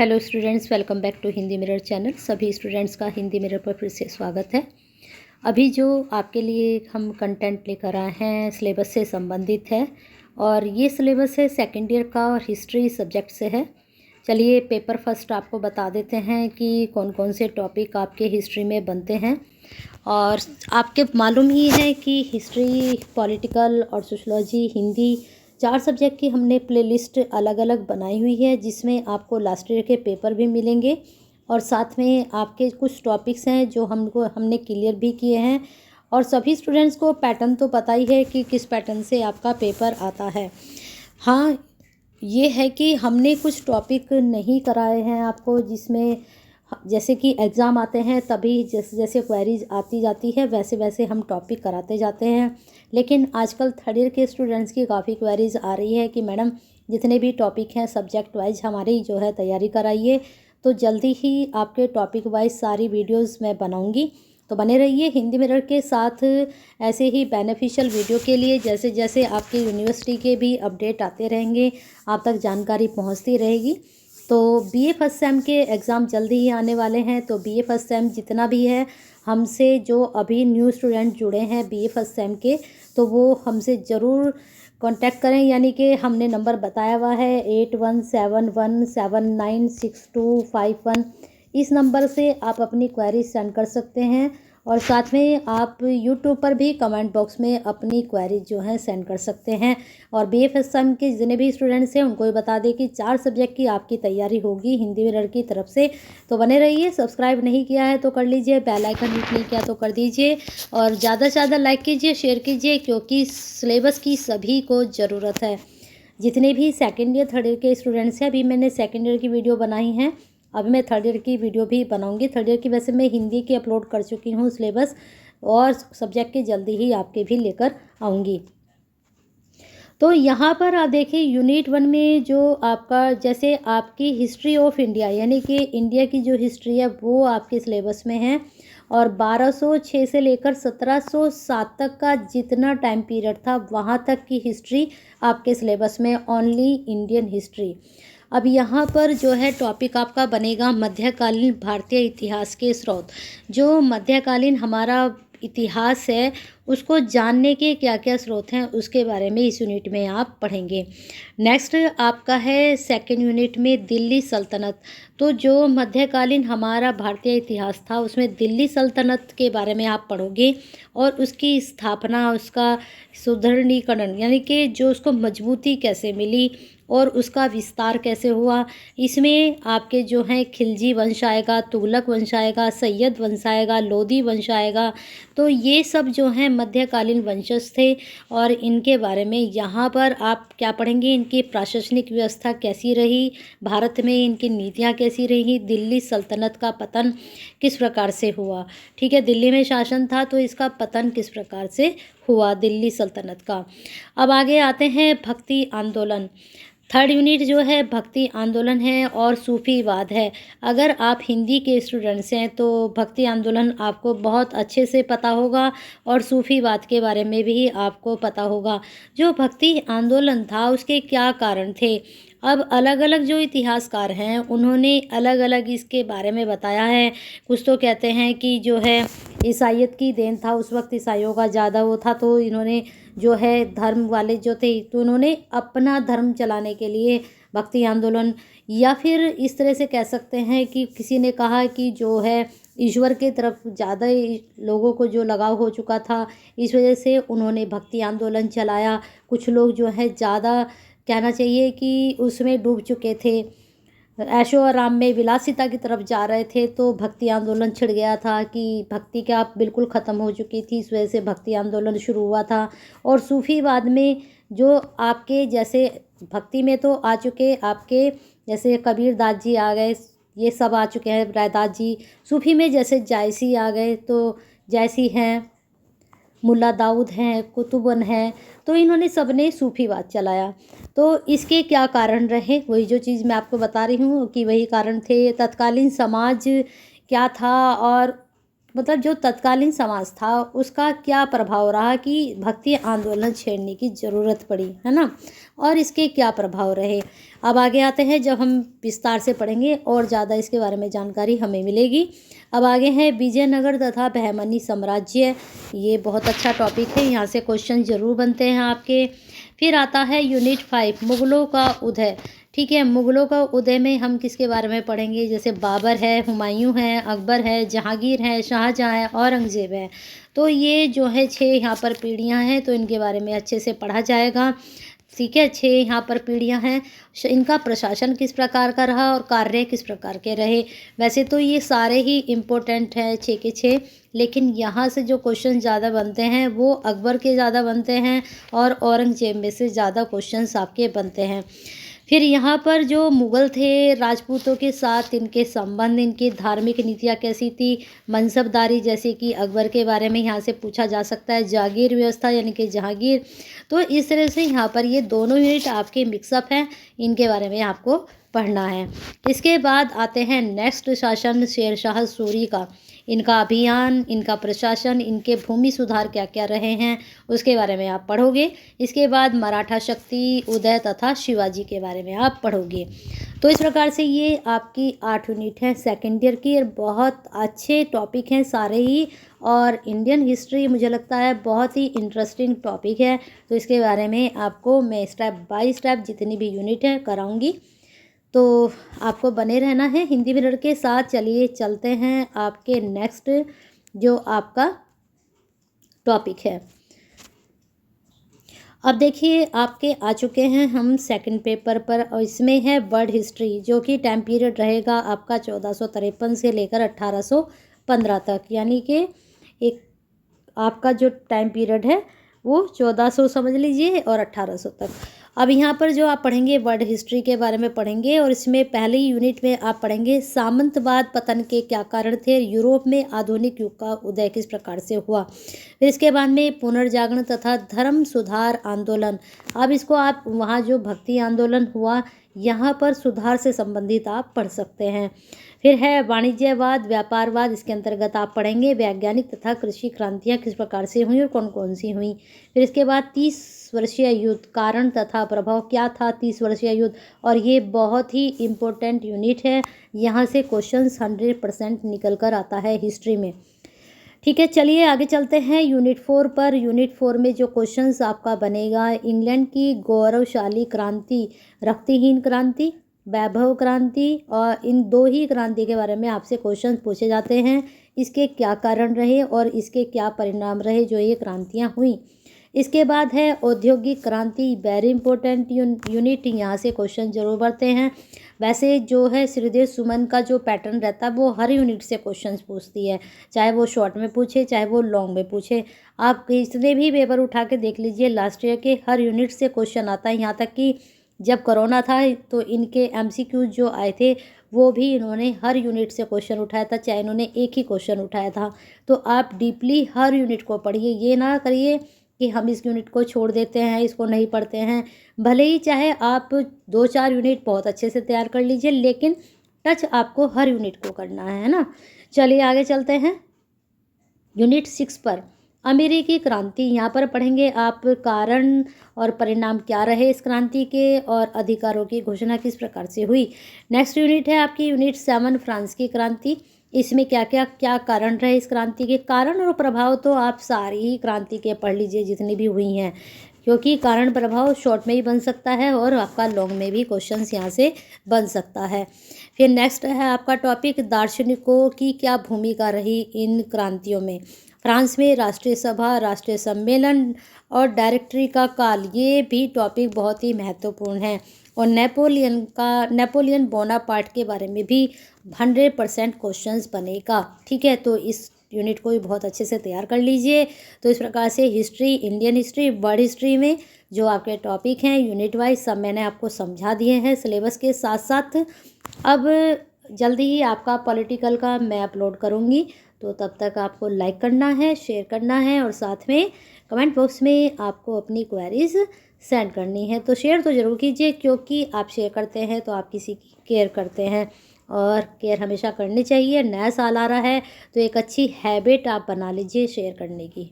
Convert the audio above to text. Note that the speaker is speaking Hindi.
Hello students, welcome back to Hindi mirror channel. सभी स्टूडेंट्स का हिंदी मिरर पर फिर से स्वागत है। अभी जो आपके लिए हम कंटेंट लेकर आए हैं सिलेबस से संबंधित है और ये सिलेबस है सेकेंड ईयर का और हिस्ट्री सब्जेक्ट से है। चलिए पेपर फर्स्ट आपको बता देते हैं कि कौन कौन से टॉपिक आपके हिस्ट्री में बनते हैं। और आपके मालूम ही है कि हिस्ट्री, पॉलिटिकल और सोशलॉजी, हिंदी 4 सब्जेक्ट की हमने प्लेलिस्ट अलग अलग बनाई हुई है, जिसमें आपको लास्ट ईयर के पेपर भी मिलेंगे और साथ में आपके कुछ टॉपिक्स हैं जो हमने क्लियर भी किए हैं। और सभी स्टूडेंट्स को पैटर्न तो पता ही है कि किस पैटर्न से आपका पेपर आता है। हाँ, ये है कि हमने कुछ टॉपिक नहीं कराए हैं आपको, जिसमें जैसे कि एग्ज़ाम आते हैं तभी जैसे जैसे क्वेरीज आती जाती है वैसे वैसे हम टॉपिक कराते जाते हैं। लेकिन आजकल थर्ड ईयर के स्टूडेंट्स की काफ़ी क्वेरीज आ रही है कि मैडम जितने भी टॉपिक हैं सब्जेक्ट वाइज हमारी जो है तैयारी कराइए। तो जल्दी ही आपके टॉपिक वाइज सारी वीडियोस मैं बनाऊंगी, तो बने रहिए हिंदी मिरर के साथ। ऐसे ही बेनिफिशियल वीडियो के लिए जैसे जैसे आपकी यूनिवर्सिटी के भी अपडेट आते रहेंगे, आप तक जानकारी पहुंचती रहेगी। तो बीए फर्स्ट सेम के एग्ज़ाम जल्दी ही आने वाले हैं, तो बीए फर्स्ट सेम जितना भी है हमसे जो अभी न्यू स्टूडेंट जुड़े हैं बीए फर्स्ट सेम के, तो वो हमसे ज़रूर कांटेक्ट करें। यानी कि हमने नंबर बताया हुआ है 8171796251। इस नंबर से आप अपनी क्वेरी सेंड कर सकते हैं और साथ में आप यूट्यूब पर भी कमेंट बॉक्स में अपनी क्वेरी जो है सेंड कर सकते हैं। और बीएफएसएम के जितने भी स्टूडेंट्स हैं उनको भी बता दें कि 4 सब्जेक्ट की आपकी तैयारी होगी हिंदी मिरर की तरफ से। तो बने रहिए। सब्सक्राइब नहीं किया है तो कर लीजिए, बेल आइकन हिट नहीं किया तो कर दीजिए और ज़्यादा से ज़्यादा लाइक कीजिए, शेयर कीजिए, क्योंकि सिलेबस की सभी को ज़रूरत है। जितने भी सेकेंड ईयर थर्ड ईयर के स्टूडेंट्स हैं, अभी मैंने सेकेंड ईयर की वीडियो बनाई हैं, अभी मैं थर्ड ईयर की वीडियो भी बनाऊंगी। थर्ड ईयर की वैसे मैं हिंदी की अपलोड कर चुकी हूँ सिलेबस, और सब्जेक्ट की जल्दी ही आपके भी लेकर आऊँगी। तो यहाँ पर आप देखिए यूनिट 1 में जो आपका जैसे आपकी हिस्ट्री ऑफ इंडिया, यानी कि इंडिया की जो हिस्ट्री है वो आपके सिलेबस में है। और 1206 से लेकर 1707 तक का जितना टाइम पीरियड था वहाँ तक की हिस्ट्री आपके सिलेबस में, ओनली इंडियन हिस्ट्री। अब यहाँ पर जो है टॉपिक आपका बनेगा मध्यकालीन भारतीय इतिहास के स्रोत। जो मध्यकालीन हमारा इतिहास है उसको जानने के क्या क्या स्रोत हैं उसके बारे में इस यूनिट में आप पढ़ेंगे। नेक्स्ट आपका है सेकंड यूनिट में दिल्ली सल्तनत। तो जो मध्यकालीन हमारा भारतीय इतिहास था उसमें दिल्ली सल्तनत के बारे में आप पढ़ोगे और उसकी स्थापना, उसका सुदृढ़ीकरण यानी कि जो उसको मजबूती कैसे मिली और उसका विस्तार कैसे हुआ। इसमें आपके जो हैं खिलजी वंश आएगा, तुगलक वंश आएगा, सैयद वंश आएगा, लोधी वंश आएगा। तो ये सब जो हैं मध्यकालीन वंशज थे और इनके बारे में यहाँ पर आप क्या पढ़ेंगे, इनकी प्रशासनिक व्यवस्था कैसी रही भारत में, इनकी नीतियाँ कैसी रही, दिल्ली सल्तनत का पतन किस प्रकार से हुआ। ठीक है, दिल्ली में शासन था तो इसका पतन किस प्रकार से हुआ दिल्ली सल्तनत का। अब आगे आते हैं भक्ति आंदोलन। थर्ड यूनिट जो है भक्ति आंदोलन है और सूफीवाद है। अगर आप हिंदी के स्टूडेंट्स हैं तो भक्ति आंदोलन आपको बहुत अच्छे से पता होगा और सूफीवाद के बारे में भी आपको पता होगा। जो भक्ति आंदोलन था उसके क्या कारण थे। अब अलग अलग जो इतिहासकार हैं उन्होंने अलग अलग इसके बारे में बताया है। कुछ तो कहते हैं कि जो है ईसाइयत की देन था, उस वक्त ईसाइयों का ज़्यादा वो था, तो इन्होंने जो है धर्म वाले जो थे तो उन्होंने अपना धर्म चलाने के लिए भक्ति आंदोलन, या फिर इस तरह से कह सकते हैं कि किसी ने कहा कि जो है ईश्वर के तरफ ज़्यादा लोगों को जो लगाव हो चुका था इस वजह से उन्होंने भक्ति आंदोलन चलाया। कुछ लोग जो है ज़्यादा कहना चाहिए कि उसमें डूब चुके थे, ऐशो आराम में विलासिता की तरफ जा रहे थे, तो भक्ति आंदोलन छिड़ गया था कि भक्ति क्या बिल्कुल ख़त्म हो चुकी थी, इस वजह से भक्ति आंदोलन शुरू हुआ था। और सूफीवाद में जो आपके जैसे भक्ति में तो आ चुके आपके जैसे कबीर दास जी आ गए, ये सब आ चुके हैं, रैदास जी। सूफी में जैसे जायसी आ गए, तो जायसी हैं, मुल्ला दाऊद हैं, कुतुबन हैं, तो इन्होंने सबने सूफीवाद चलाया। तो इसके क्या कारण रहे, वही जो चीज़ मैं आपको बता रही हूँ कि वही कारण थे। तत्कालीन समाज क्या था और मतलब जो तत्कालीन समाज था उसका क्या प्रभाव रहा कि भक्ति आंदोलन छेड़ने की ज़रूरत पड़ी, है ना, और इसके क्या प्रभाव रहे। अब आगे आते हैं, जब हम विस्तार से पढ़ेंगे और ज़्यादा इसके बारे में जानकारी हमें मिलेगी। अब आगे है विजयनगर तथा बहमनी साम्राज्य। ये बहुत अच्छा टॉपिक है, यहाँ से क्वेश्चन ज़रूर बनते हैं आपके। फिर आता है यूनिट 5 मुग़लों का उदय। ठीक है, मुग़लों का उदय में हम किसके बारे में पढ़ेंगे, जैसे बाबर है, हुमायूं है, अकबर है, जहांगीर है, शाहजहां है, औरंगज़ेब है। तो ये जो है 6 यहाँ पर पीढ़ियाँ हैं, तो इनके बारे में अच्छे से पढ़ा जाएगा। ठीक है, 6 यहाँ पर पीढ़ियाँ हैं। इनका प्रशासन किस प्रकार का रहा और कार्य किस प्रकार के रहे। वैसे तो ये सारे ही इम्पोर्टेंट हैं 6 के 6, लेकिन यहाँ से जो क्वेश्चन ज़्यादा बनते हैं वो अकबर के ज़्यादा बनते हैं और औरंगज़ेब में से ज़्यादा क्वेश्चंस आपके बनते हैं। फिर यहाँ पर जो मुग़ल थे राजपूतों के साथ, इनके संबंध, इनकी धार्मिक नीतियाँ कैसी थी, मनसबदारी जैसे कि अकबर के बारे में यहाँ से पूछा जा सकता है, जागीर व्यवस्था यानी कि जहांगीर। तो इस तरह से यहाँ पर ये दोनों यूनिट आपके मिक्सअप हैं, इनके बारे में आपको पढ़ना है। इसके बाद आते हैं नेक्स्ट शासन शेरशाह सूरी का। इनका अभियान, इनका प्रशासन, इनके भूमि सुधार क्या क्या रहे हैं उसके बारे में आप पढ़ोगे। इसके बाद मराठा शक्ति, उदय तथा शिवाजी के बारे में आप पढ़ोगे। तो इस प्रकार से ये आपकी 8 यूनिट है सेकेंड ईयर की, और बहुत अच्छे टॉपिक हैं सारे ही। और इंडियन हिस्ट्री मुझे लगता है बहुत ही इंटरेस्टिंग टॉपिक है, तो इसके बारे में आपको मैं स्टेप बाय स्टेप जितनी भी यूनिट है कराऊंगी, तो आपको बने रहना है हिंदी मिरर के साथ। चलिए चलते हैं आपके नेक्स्ट जो आपका टॉपिक है। अब देखिए आपके आ चुके हैं हम सेकंड पेपर पर, और इसमें है वर्ल्ड हिस्ट्री, जो कि टाइम पीरियड रहेगा आपका 1453 से लेकर 1815 तक, यानी कि एक आपका जो टाइम पीरियड है वो 1400 समझ लीजिए और 1800 तक। अब यहाँ पर जो आप पढ़ेंगे वर्ल्ड हिस्ट्री के बारे में पढ़ेंगे, और इसमें पहली यूनिट में आप पढ़ेंगे सामंतवाद पतन के क्या कारण थे, यूरोप में आधुनिक युग का उदय किस प्रकार से हुआ। फिर इसके बाद में पुनर्जागरण तथा धर्म सुधार आंदोलन। अब इसको आप वहाँ जो भक्ति आंदोलन हुआ यहाँ पर सुधार से संबंधित आप पढ़ सकते हैं। फिर है वाणिज्यवाद व्यापारवाद, इसके अंतर्गत आप पढ़ेंगे वैज्ञानिक तथा कृषि क्रांतियाँ किस प्रकार से हुई और कौन कौन सी हुई। फिर इसके बाद 30 वर्षीय युद्ध, कारण तथा प्रभाव क्या था 30 वर्षीय युद्ध, और ये बहुत ही इम्पोर्टेंट यूनिट है, यहाँ से क्वेश्चंस 100% निकल कर आता है हिस्ट्री में। ठीक है, चलिए आगे चलते हैं यूनिट 4 पर। यूनिट 4 में जो क्वेश्चंस आपका बनेगा, इंग्लैंड की गौरवशाली क्रांति, रक्तहीन क्रांति, वैभव क्रांति, और इन 2 ही क्रांति के बारे में आपसे क्वेश्चन पूछे जाते हैं। इसके क्या कारण रहे और इसके क्या परिणाम रहे जो ये क्रांतियाँ हुई। इसके बाद है औद्योगिक क्रांति, वेरी इंपॉर्टेंट यूनिट, यहाँ से क्वेश्चन जरूर बढ़ते हैं। वैसे जो है श्रीदेव सुमन का जो पैटर्न रहता है वो हर यूनिट से क्वेश्चंस पूछती है, चाहे वो शॉर्ट में पूछे चाहे वो लॉन्ग में पूछे। आप कितने भी पेपर उठा के देख लीजिए, लास्ट ईयर के हर यूनिट से क्वेश्चन आता है। यहाँ तक कि जब कोरोना था तो इनके MCQ जो आए थे वो भी इन्होंने हर यूनिट से क्वेश्चन उठाया था, चाहे इन्होंने एक ही क्वेश्चन उठाया था। तो आप डीपली हर यूनिट को पढ़िए, ये ना करिए कि हम इस यूनिट को छोड़ देते हैं, इसको नहीं पढ़ते हैं। भले ही चाहे आप 2-4 यूनिट बहुत अच्छे से तैयार कर लीजिए, लेकिन टच आपको हर यूनिट को करना है ना। चलिए आगे चलते हैं यूनिट 6 पर, अमेरिकी क्रांति। यहाँ पर पढ़ेंगे आप कारण और परिणाम क्या रहे इस क्रांति के, और अधिकारों की घोषणा किस प्रकार से हुई। नेक्स्ट यूनिट है आपकी यूनिट 7 फ्रांस की क्रांति। इसमें क्या कारण रहे इस क्रांति के, कारण और प्रभाव तो आप सारी ही क्रांति के पढ़ लीजिए जितनी भी हुई हैं, क्योंकि कारण प्रभाव शॉर्ट में ही बन सकता है और आपका लॉन्ग में भी क्वेश्चंस यहाँ से बन सकता है। फिर नेक्स्ट है आपका टॉपिक दार्शनिकों की क्या भूमिका रही इन क्रांतियों में। फ्रांस में राष्ट्रीय सभा, राष्ट्रीय सम्मेलन और डायरेक्टरी का काल, ये भी टॉपिक बहुत ही महत्वपूर्ण है। और नेपोलियन बोनापार्ट के बारे में भी 100% क्वेश्चंस बनेगा। ठीक है, तो इस यूनिट को भी बहुत अच्छे से तैयार कर लीजिए। तो इस प्रकार से history, Indian history, world history में जो आपके टॉपिक हैं यूनिट वाइज सब मैंने आपको समझा दिए हैं सिलेबस के साथ साथ। अब जल्दी ही आपका पॉलिटिकल का मैं अपलोड करूँगी, तो तब तक आपको लाइक करना है, शेयर करना है, और साथ में कमेंट बॉक्स में आपको अपनी क्वेरीज सेंड करनी है। तो शेयर तो ज़रूर कीजिए, क्योंकि आप शेयर करते हैं तो आप किसी की केयर करते हैं, और केयर हमेशा करनी चाहिए। नया साल आ रहा है तो एक अच्छी हैबिट आप बना लीजिए शेयर करने की।